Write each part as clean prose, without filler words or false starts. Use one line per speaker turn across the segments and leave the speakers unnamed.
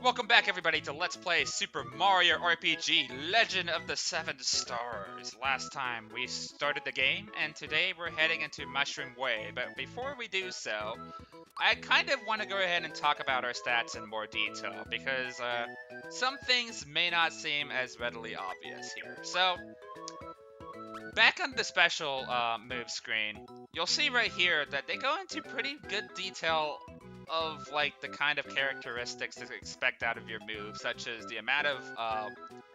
Welcome back, everybody, to Let's Play Super Mario RPG Legend of the Seven Stars. Last time we started the game, and today we're heading into Mushroom Way. But before we do so, I kind of want to go ahead and talk about our stats in more detail, because some things may not seem as readily obvious here. So, back on the special move screen, you'll see right here that they go into pretty good detail of like the kind of characteristics to expect out of your move, such as the amount of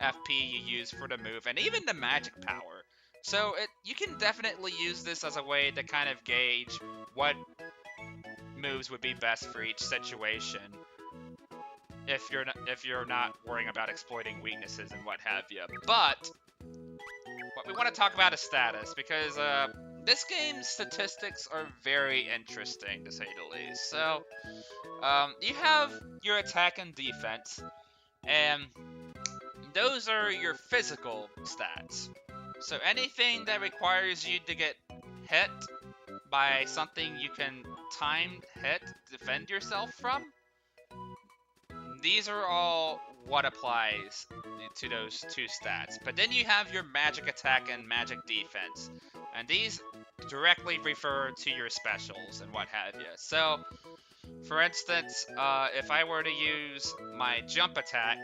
FP you use for the move, and even the magic power. So you can definitely use this as a way to kind of gauge what moves would be best for each situation, if you're not worrying about exploiting weaknesses and what have you. But what we want to talk about is status, because this game's statistics are very interesting, to say the least. So, you have your attack and defense, and those are your physical stats. So anything that requires you to get hit by something you can timed hit defend yourself from, these are all what applies to those two stats. But then you have your magic attack and magic defense, and these directly refer to your specials and what have you. So, for instance, if I were to use my jump attack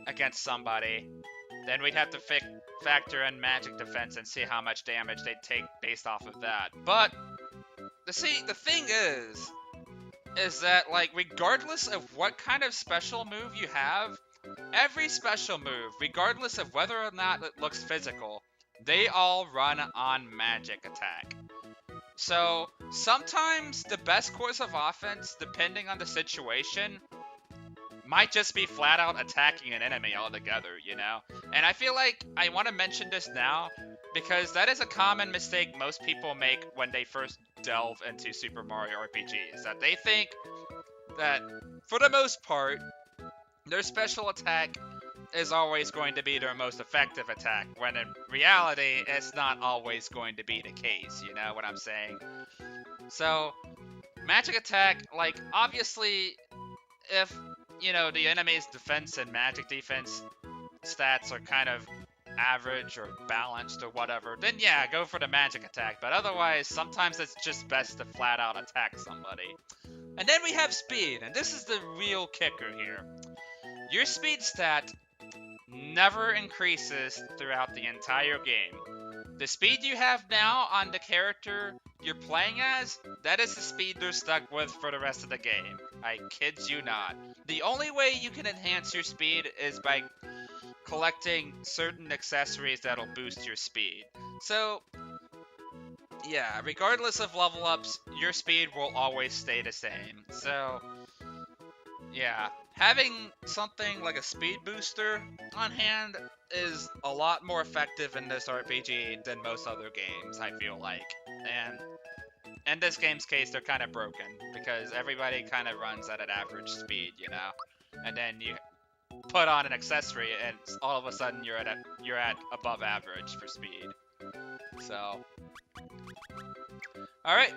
against somebody, then we'd have to factor in magic defense and see how much damage they'd take based off of that. But, the thing is that, like, regardless of what kind of special move you have, every special move, regardless of whether or not it looks physical, they all run on magic attack. So, sometimes the best course of offense, depending on the situation, might just be flat out attacking an enemy altogether, you know? And I feel like I want to mention this now, because that is a common mistake most people make when they first delve into Super Mario RPGs. That they think that, for the most part, their special attack is always going to be their most effective attack, when in reality, it's not always going to be the case, you know what I'm saying? So, magic attack, like, obviously, if, you know, the enemy's defense and magic defense stats are kind of average or balanced or whatever, then yeah, go for the magic attack. But otherwise, sometimes it's just best to flat out attack somebody. And then we have speed, and this is the real kicker here. Your speed stat never increases throughout the entire game. The speed you have now on the character you're playing as, that is the speed they're stuck with for the rest of the game. I kid you not. The only way you can enhance your speed is by collecting certain accessories that'll boost your speed. So, yeah, regardless of level ups, your speed will always stay the same. So, yeah, having something like a speed booster on hand is a lot more effective in this RPG than most other games, I feel like. And in this game's case, they're kind of broken, because everybody kind of runs at an average speed, you know? And then you put on an accessory, and all of a sudden you're at above average for speed. So, alright.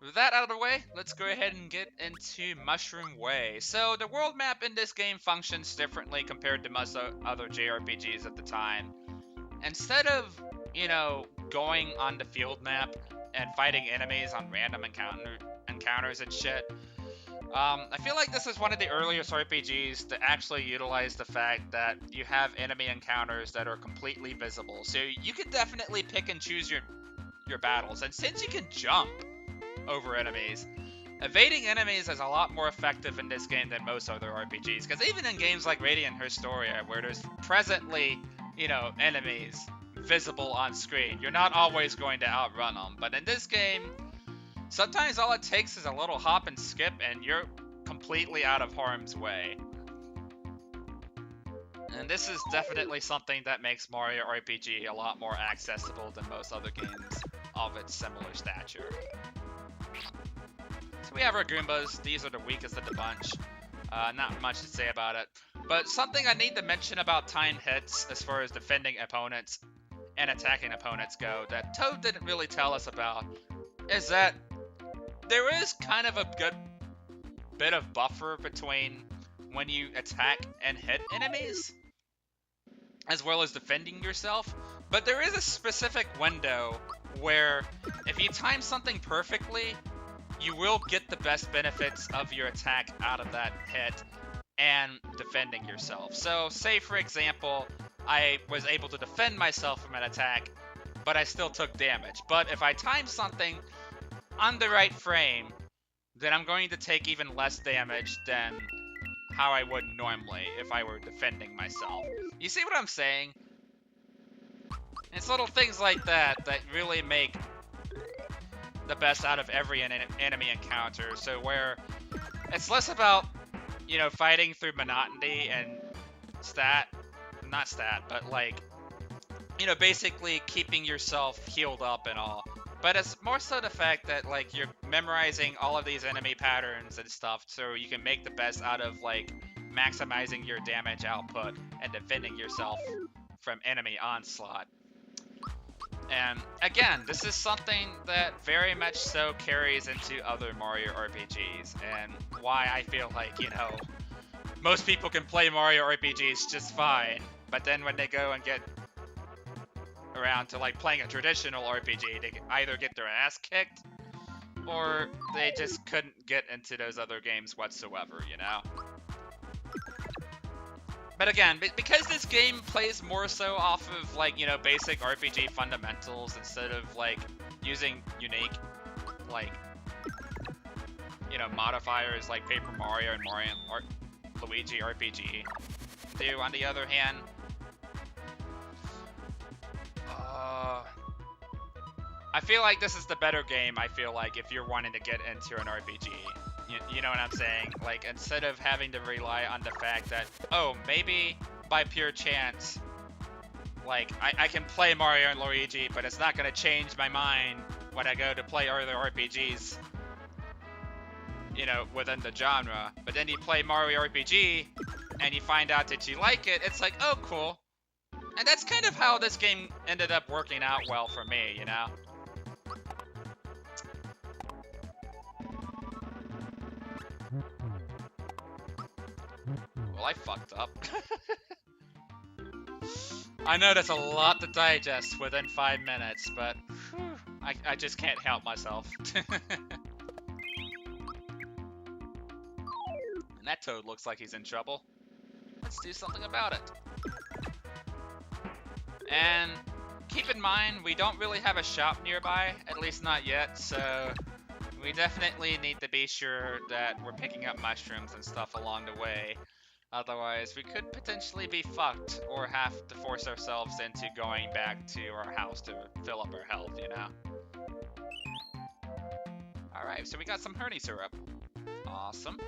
With that out of the way, let's go ahead and get into Mushroom Way. So, the world map in this game functions differently compared to most other JRPGs at the time. Instead of, you know, going on the field map and fighting enemies on random encounters and shit, I feel like this is one of the earliest RPGs to actually utilize the fact that you have enemy encounters that are completely visible. So you can definitely pick and choose your battles. And since you can jump over enemies, evading enemies is a lot more effective in this game than most other RPGs. Because even in games like Radiant Historia, where there's presently, you know, enemies visible on screen, you're not always going to outrun them. But in this game, sometimes all it takes is a little hop and skip, and you're completely out of harm's way. And this is definitely something that makes Mario RPG a lot more accessible than most other games of its similar stature. So we have our Goombas. These are the weakest of the bunch. Not much to say about it. But something I need to mention about timed hits, as far as defending opponents and attacking opponents go, that Toad didn't really tell us about, is that there is kind of a good bit of buffer between when you attack and hit enemies, as well as defending yourself. But there is a specific window where if you time something perfectly, you will get the best benefits of your attack out of that hit and defending yourself. So say for example, I was able to defend myself from an attack, but I still took damage. But if I time something on the right frame, then I'm going to take even less damage than how I would normally if I were defending myself. You see what I'm saying? It's little things like that that really make the best out of every enemy encounter. So where it's less about, you know, fighting through monotony and not stat, but like, you know, basically keeping yourself healed up and all. But it's more so the fact that, like, you're memorizing all of these enemy patterns and stuff so you can make the best out of, like, maximizing your damage output and defending yourself from enemy onslaught. And again, this is something that very much so carries into other Mario RPGs, and why I feel like, you know, most people can play Mario RPGs just fine, but then when they go and get around to like playing a traditional RPG, they either get their ass kicked or they just couldn't get into those other games whatsoever, you know? But again, because this game plays more so off of like, you know, basic RPG fundamentals instead of like using unique like, you know, modifiers like Paper Mario and Luigi RPG do, on the other hand, I feel like this is the better game, I feel like, if you're wanting to get into an RPG. You know what I'm saying? Like, instead of having to rely on the fact that, oh, maybe by pure chance, like, I can play Mario and Luigi, but it's not going to change my mind when I go to play other RPGs, you know, within the genre. But then you play Mario RPG, and you find out that you like it, it's like, oh, cool. And that's kind of how this game ended up working out well for me, you know? Well, I fucked up. I know that's a lot to digest within 5 minutes, but whew, I just can't help myself. And that Toad looks like he's in trouble. Let's do something about it. And keep in mind, we don't really have a shop nearby, at least not yet, so we definitely need to be sure that we're picking up mushrooms and stuff along the way. Otherwise, we could potentially be fucked or have to force ourselves into going back to our house to fill up our health, you know? Alright, so we got some honey syrup. Awesome.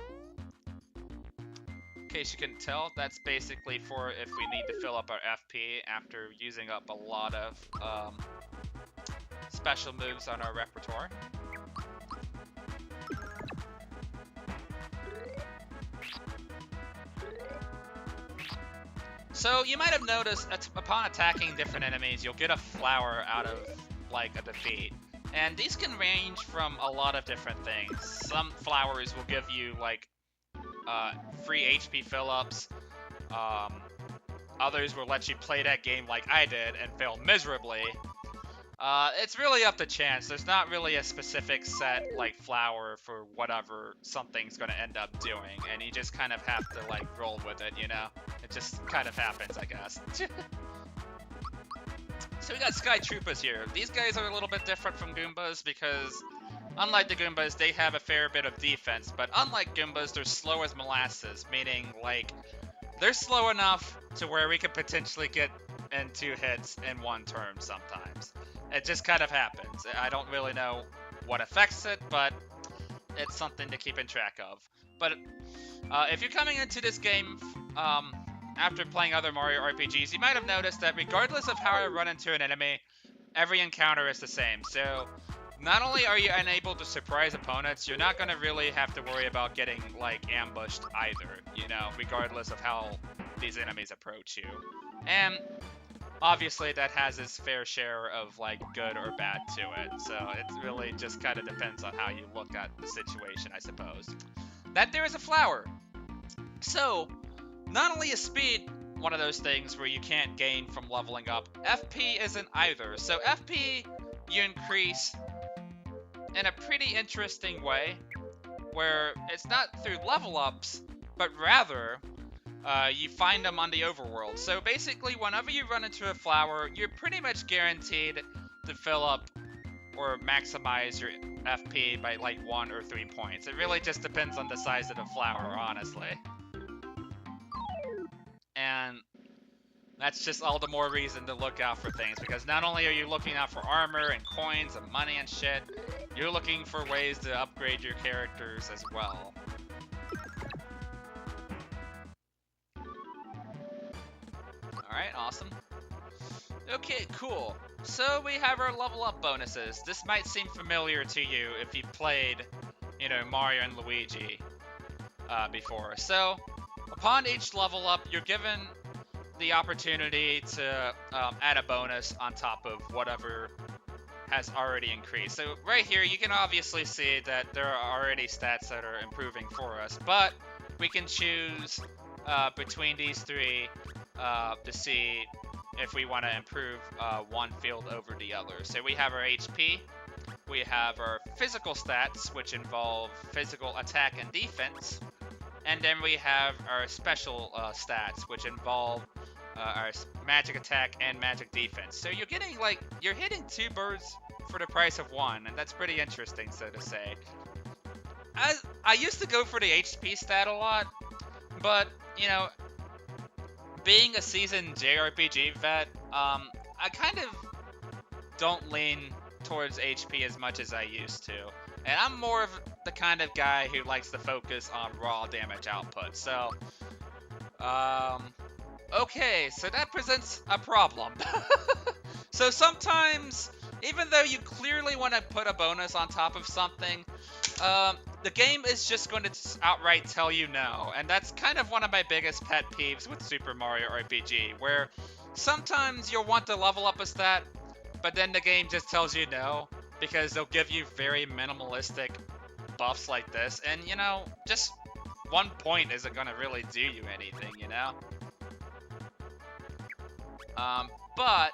In case you couldn't tell, that's basically for if we need to fill up our FP after using up a lot of special moves on our repertoire. So you might have noticed upon attacking different enemies, you'll get a flower out of like a defeat. And these can range from a lot of different things. Some flowers will give you like free HP fill-ups. Others will let you play that game like I did and fail miserably. It's really up to chance. There's not really a specific set like flower for whatever something's gonna end up doing, and you just kind of have to like roll with it, you know? It just kind of happens, I guess. So we got Sky Troopas here. These guys are a little bit different from Goombas because unlike the Goombas, they have a fair bit of defense, but unlike Goombas, they're slow as molasses, meaning like they're slow enough to where we could potentially get in 2 hits in 1 turn sometimes. It just kind of happens. I don't really know what affects it, but it's something to keep in track of. But if you're coming into this game after playing other Mario RPGs, you might have noticed that regardless of how I run into an enemy, every encounter is the same. So not only are you unable to surprise opponents, you're not going to really have to worry about getting like ambushed either, you know, regardless of how these enemies approach you. And obviously that has its fair share of like good or bad to it, so it really just kind of depends on how you look at the situation, I suppose. that there is a flower. So, not only is speed one of those things where you can't gain from leveling up, FP isn't either. So FP you increase in a pretty interesting way, where it's not through level ups, but rather you find them on the overworld. So basically, whenever you run into a flower, you're pretty much guaranteed to fill up or maximize your FP by like 1 or 3 points. It really just depends on the size of the flower, honestly. And that's just all the more reason to look out for things, because not only are you looking out for armor and coins and money and shit, you're looking for ways to upgrade your characters as well. Alright, awesome. Okay, cool. So we have our level up bonuses. This might seem familiar to you if you've played, you know, Mario and Luigi before. So, upon each level up, you're given the opportunity to add a bonus on top of whatever has already increased. So right here, you can obviously see that there are already stats that are improving for us, but we can choose between these three to see if we want to improve one field over the other. So we have our HP, we have our physical stats, which involve physical attack and defense, and then we have our special stats, which involve our magic attack and magic defense. So you're getting, like, you're hitting 2 birds for the price of 1, and that's pretty interesting, so to say. I used to go for the HP stat a lot, but, you know, being a seasoned JRPG vet, I kind of don't lean towards HP as much as I used to. And I'm more of the kind of guy who likes to focus on raw damage output. So, okay, so that presents a problem. So sometimes, even though you clearly want to put a bonus on top of something, the game is just going to outright tell you no. And that's kind of one of my biggest pet peeves with Super Mario RPG, where sometimes you'll want to level up a stat, but then the game just tells you no, because they'll give you very minimalistic buffs like this, and, you know, just 1 point isn't gonna really do you anything, you know? But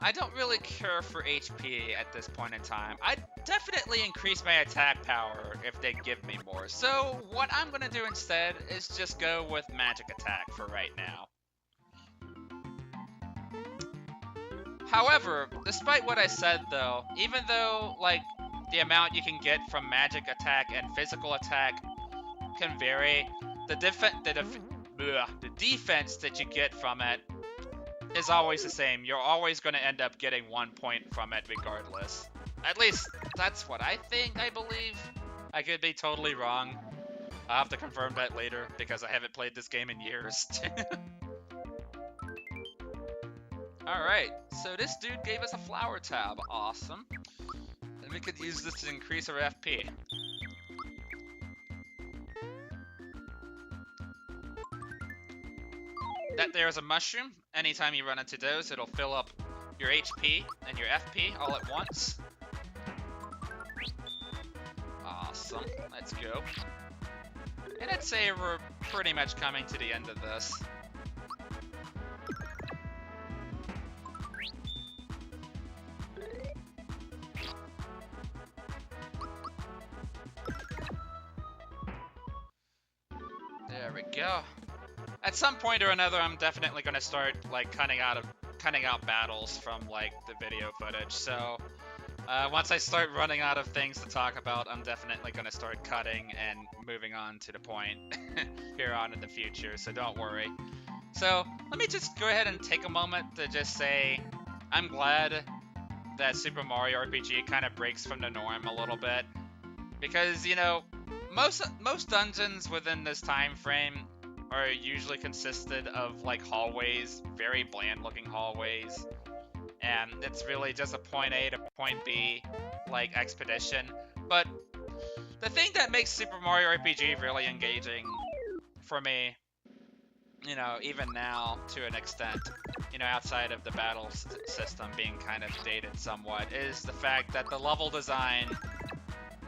I don't really care for HP at this point in time. I'd definitely increase my attack power if they give me more. So what I'm gonna do instead is just go with magic attack for right now. However, despite what I said though, even though, like, the amount you can get from magic attack and physical attack can vary, the defense that you get from it is always the same. You're always going to end up getting 1 point from it regardless. At least, that's what I think, I believe. I could be totally wrong. I'll have to confirm that later, because I haven't played this game in years. Alright, so this dude gave us a flower tab. Awesome. And we could use this to increase our FP. That there's a mushroom. Anytime you run into those, it'll fill up your HP and your FP all at once. Awesome. Let's go. And I'd say we're pretty much coming to the end of this. There we go. At some point or another, I'm definitely going to start, like, cutting out battles from, like, the video footage. So once I start running out of things to talk about, I'm definitely going to start cutting and moving on to the point here on in the future. So don't worry. So let me just go ahead and take a moment to just say I'm glad that Super Mario RPG kind of breaks from the norm a little bit, because, you know, most dungeons within this time frame are usually consisted of, like, hallways, very bland looking hallways, and it's really just a point A to point B, like, expedition. But the thing that makes Super Mario RPG really engaging for me, you know, even now to an extent, you know, outside of the battle system being kind of dated somewhat, is the fact that the level design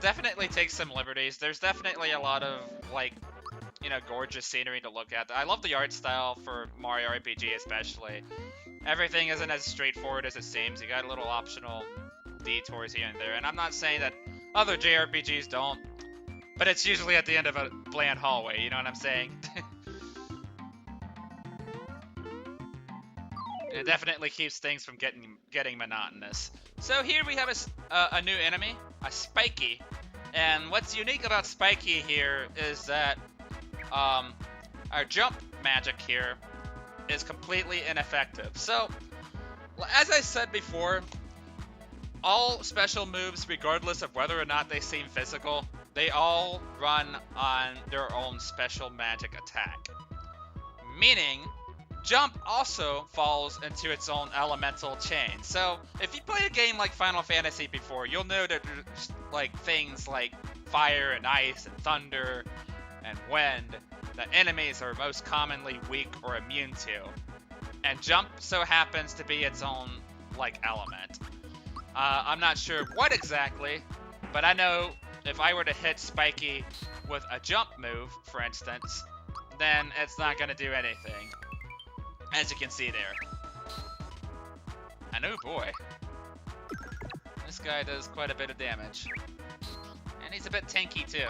definitely takes some liberties. There's definitely a lot of, like, you know, gorgeous scenery to look at. I love the art style for Mario RPG especially. Everything isn't as straightforward as it seems. You got little optional detours here and there. And I'm not saying that other JRPGs don't, but it's usually at the end of a bland hallway, you know what I'm saying? It definitely keeps things from getting monotonous. So here we have a new enemy, a spiky. And what's unique about spiky here is that our jump magic here is completely ineffective. So, as I said before, all special moves, regardless of whether or not they seem physical, they all run on their own special magic attack. Meaning, jump also falls into its own elemental chain. So, if you play a game like Final Fantasy before, you'll know that there's like things like fire and ice and thunder and wind that enemies are most commonly weak or immune to. And jump so happens to be its own like element. I'm not sure what exactly, but I know if I were to hit Spiky with a jump move, for instance, then it's not going to do anything. As you can see there. And oh boy. This guy does quite a bit of damage. And he's a bit tanky too.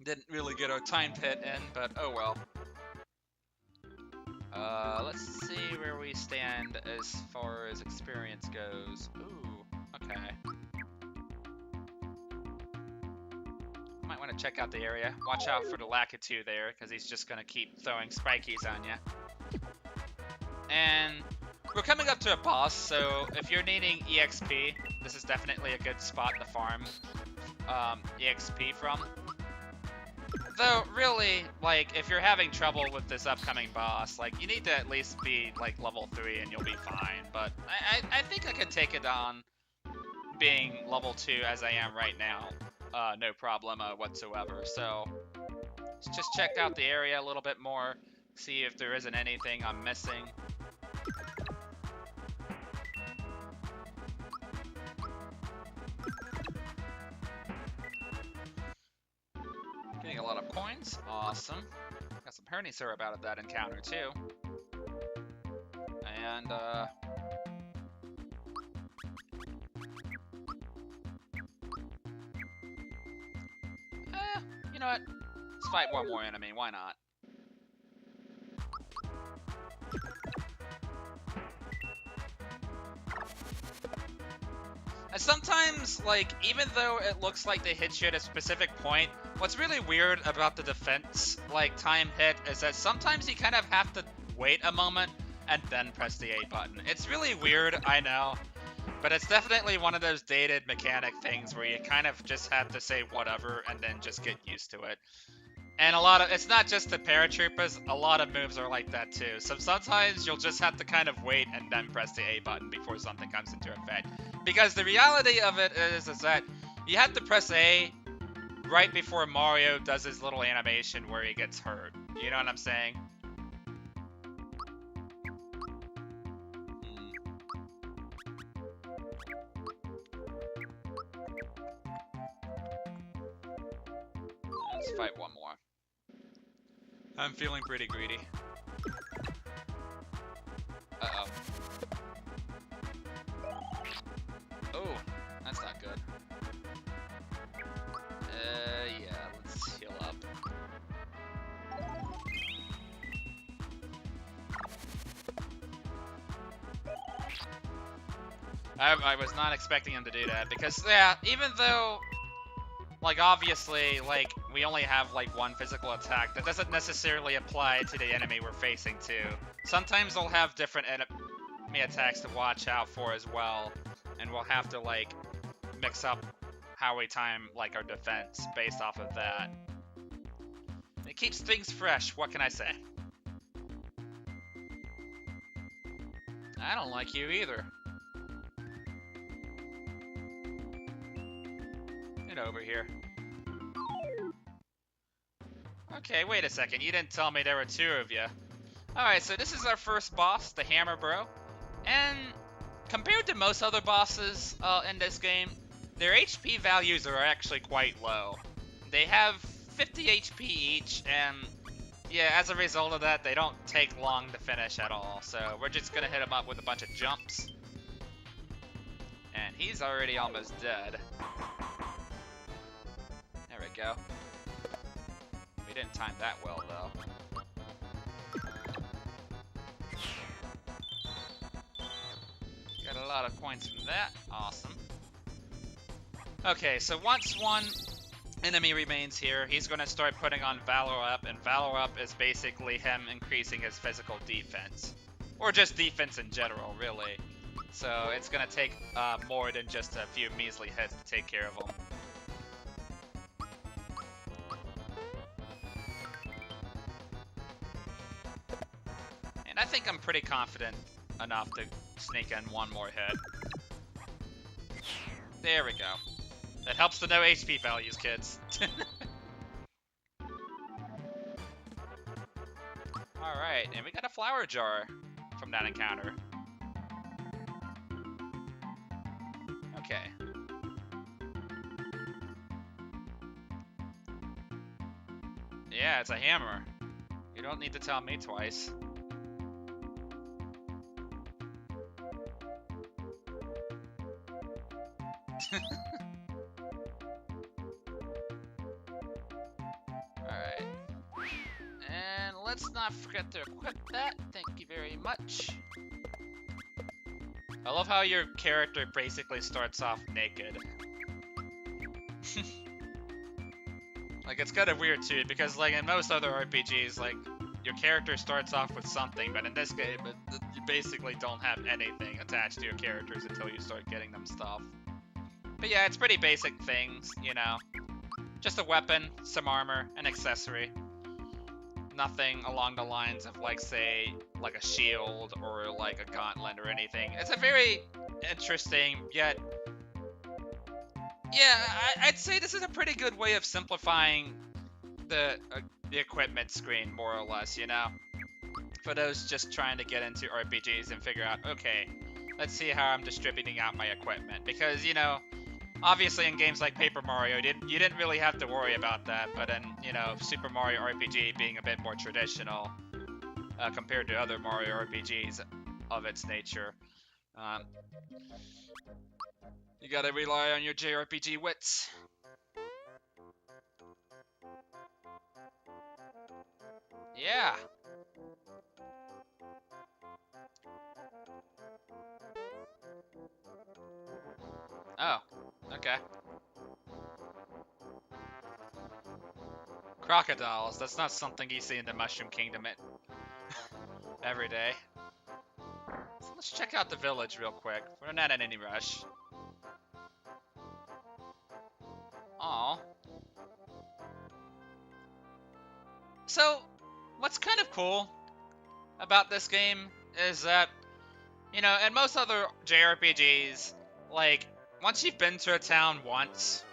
Didn't really get our time hit in, but oh well. Let's see where we stand as far as experience goes. Ooh, okay. Might want to check out the area. Watch out for the Lakitu there, because he's just going to keep throwing spikies on you. And we're coming up to a boss, so if you're needing EXP, this is definitely a good spot to farm EXP from. Though, really, like, if you're having trouble with this upcoming boss, like, you need to at least be, like, level 3 and you'll be fine. But I think I could take it on being level 2 as I am right now. No problem whatsoever. So, let's just check out the area a little bit more, see if there isn't anything I'm missing. Getting a lot of coins. Awesome. Got some honey syrup out of that encounter, too. And, you know what? Let's fight one more enemy. Why not? And sometimes, like, even though it looks like they hit you at a specific point, what's really weird about the defense, like, time hit is that sometimes you kind of have to wait a moment and then press the A button. It's really weird, I know, but it's definitely one of those dated mechanic things where you kind of just have to say whatever and then just get used to it. And it's not just the paratroopers, a lot of moves are like that too. So sometimes you'll just have to kind of wait and then press the A button before something comes into effect. Because the reality of it is that you have to press A right before Mario does his little animation where he gets hurt. You know what I'm saying? Let's fight one more. I'm feeling pretty greedy. Uh-oh. Oh, that's not good. Yeah, let's heal up. I was not expecting him to do that, because, yeah, even though, like, obviously, like, we only have, like, one physical attack, that doesn't necessarily apply to the enemy we're facing, too. Sometimes they'll have different enemy attacks to watch out for as well, and we'll have to, like, mix up how we time, like, our defense based off of that. It keeps things fresh, what can I say? I don't like you either. Get over here. Okay, wait a second. You didn't tell me there were two of you. Alright, so this is our first boss, the Hammer Bro. And compared to most other bosses in this game, their HP values are actually quite low. They have 50 HP each, and yeah, as a result of that, they don't take long to finish at all. So we're just gonna hit him up with a bunch of jumps. And he's already almost dead. There we go. We didn't time that well, though. Got a lot of points from that. Awesome. Okay, so once one enemy remains here, he's going to start putting on Valor Up, and Valor Up is basically him increasing his physical defense. Or just defense in general, really. So it's going to take more than just a few measly hits to take care of him. And I think I'm pretty confident enough to sneak in one more hit. There we go. That helps to know HP values, kids. Alright, and we got a flower jar from that encounter. Okay. Yeah, it's a hammer. You don't need to tell me twice. Alright. And let's not forget to equip that. Thank you very much. I love how your character basically starts off naked. Like, it's kind of weird too, because like in most other RPGs, like, your character starts off with something, but in this game, you basically don't have anything attached to your characters until you start getting them stuff. But yeah, it's pretty basic things, you know. Just a weapon, some armor, an accessory. Nothing along the lines of, like, say, like a shield or like a gauntlet or anything. It's a very interesting, yet... Yeah, I'd say this is a pretty good way of simplifying the equipment screen, more or less, you know? For those just trying to get into RPGs and figure out, okay, let's see how I'm distributing out my equipment. Because, you know, obviously in games like Paper Mario, you didn't really have to worry about that, but in, you know, Super Mario RPG being a bit more traditional compared to other Mario RPGs of its nature, you gotta rely on your JRPG wits. Yeah. Oh, okay. Crocodiles, that's not something you see in the Mushroom Kingdom every day. So let's check out the village real quick. We're not in any rush. Aw. So, what's kind of cool about this game is that, you know, in most other JRPGs, like, once you've been to a town once,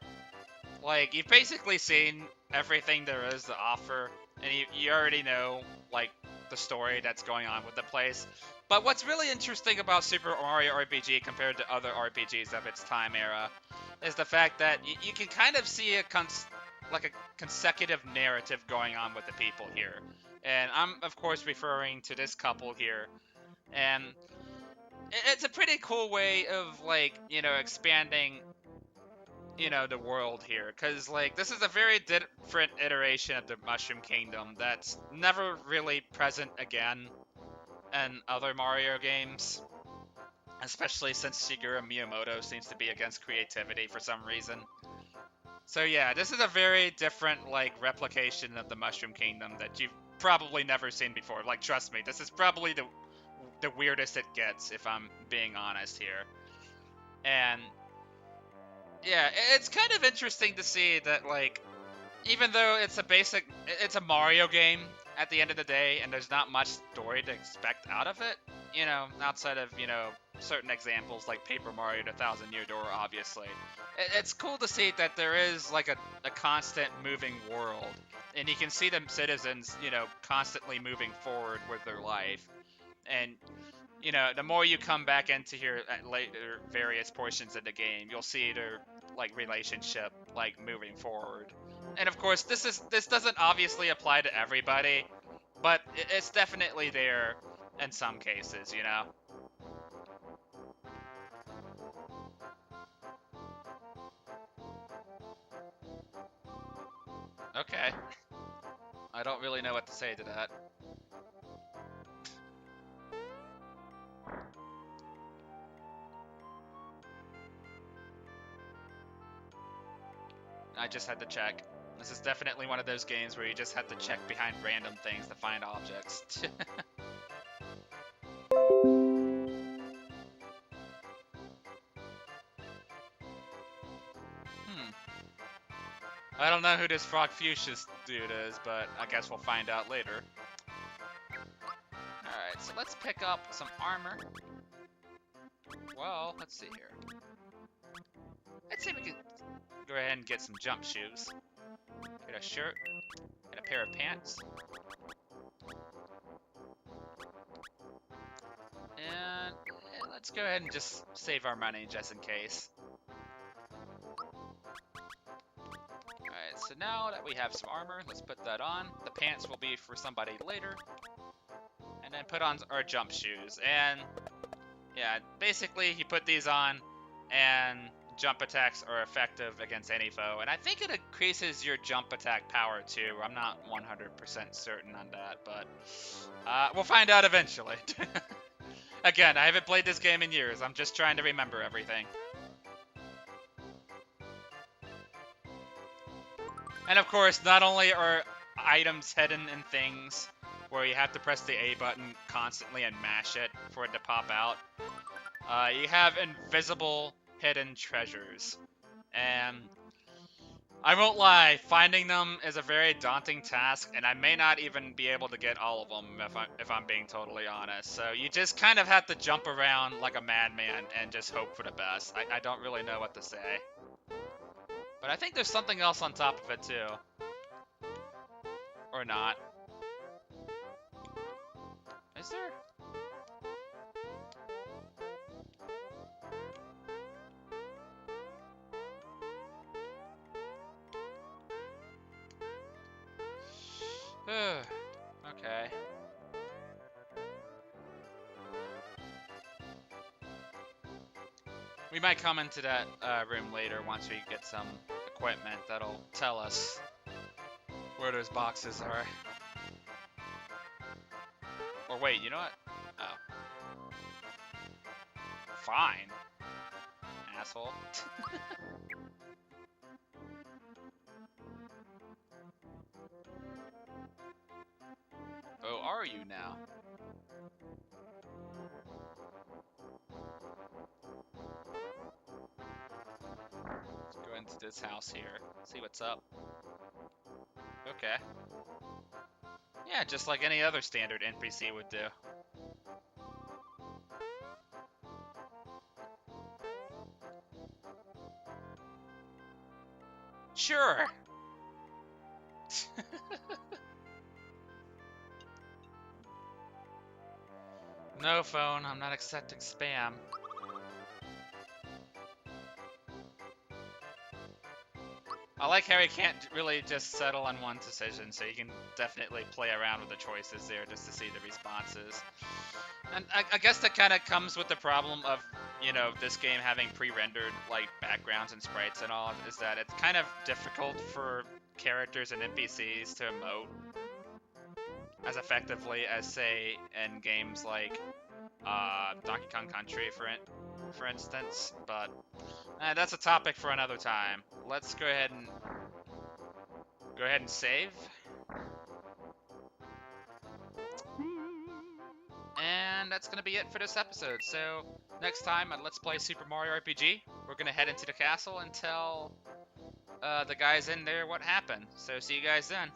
like, you've basically seen everything there is to offer, and you already know, like, the story that's going on with the place. But what's really interesting about Super Mario RPG compared to other RPGs of its time era is the fact that you can kind of see a consecutive narrative going on with the people here. And I'm, of course, referring to this couple here. And it's a pretty cool way of, like, you know, expanding, you know, the world here. Because, like, this is a very different iteration of the Mushroom Kingdom that's never really present again in other Mario games. Especially since Shigeru Miyamoto seems to be against creativity for some reason. So yeah, this is a very different, like, replication of the Mushroom Kingdom that you've probably never seen before. Like, trust me, this is probably the weirdest it gets, if I'm being honest here. And yeah, it's kind of interesting to see that, like, even though it's a Mario game at the end of the day, and there's not much story to expect out of it, you know, outside of, you know, certain examples like Paper Mario and 1,000-Year Door, obviously. It's cool to see that there is, like, a constant moving world, and you can see the citizens, you know, constantly moving forward with their life. And you know, the more you come back into here at later various portions of the game, you'll see their like relationship like moving forward. And of course, this doesn't obviously apply to everybody, but it's definitely there in some cases, you know. Okay. I don't really know what to say to that. I just had to check. This is definitely one of those games where you just have to check behind random things to find objects. Hmm. I don't know who this Frogfucius dude is, but I guess we'll find out later. Alright, so let's pick up some armor. Well, let's see here. Let's see if we can go ahead and get some jump shoes. Get a shirt, and a pair of pants. And let's go ahead and just save our money just in case. Alright, so now that we have some armor, let's put that on. The pants will be for somebody later. And then put on our jump shoes. And yeah, basically you put these on and jump attacks are effective against any foe. And I think it increases your jump attack power too. I'm not 100% certain on that, but we'll find out eventually. Again, I haven't played this game in years. I'm just trying to remember everything. And of course, not only are items hidden in things where you have to press the A button constantly and mash it for it to pop out, you have invisible hidden treasures. And I won't lie, finding them is a very daunting task, and I may not even be able to get all of them if I'm being totally honest. So you just kind of have to jump around like a madman and just hope for the best. I don't really know what to say. But I think there's something else on top of it too. Or not. Is there? Okay. We might come into that room later once we get some equipment that'll tell us where those boxes are. Or wait, you know what? Oh. Fine. Asshole. Oh, are you now? Let's go into this house here. See what's up. Okay. Yeah, just like any other standard NPC would do. Sure. No phone, I'm not accepting spam. I like how he can't really just settle on one decision, so you can definitely play around with the choices there just to see the responses. And I guess that kind of comes with the problem of, you know, this game having pre-rendered, like, backgrounds and sprites and all, is that it's kind of difficult for characters and NPCs to emote as effectively as, say, in games like Donkey Kong Country, for instance, but that's a topic for another time. Let's go ahead and save. And that's gonna be it for this episode. So next time on Let's Play Super Mario RPG, we're gonna head into the castle and tell the guys in there what happened. So see you guys then.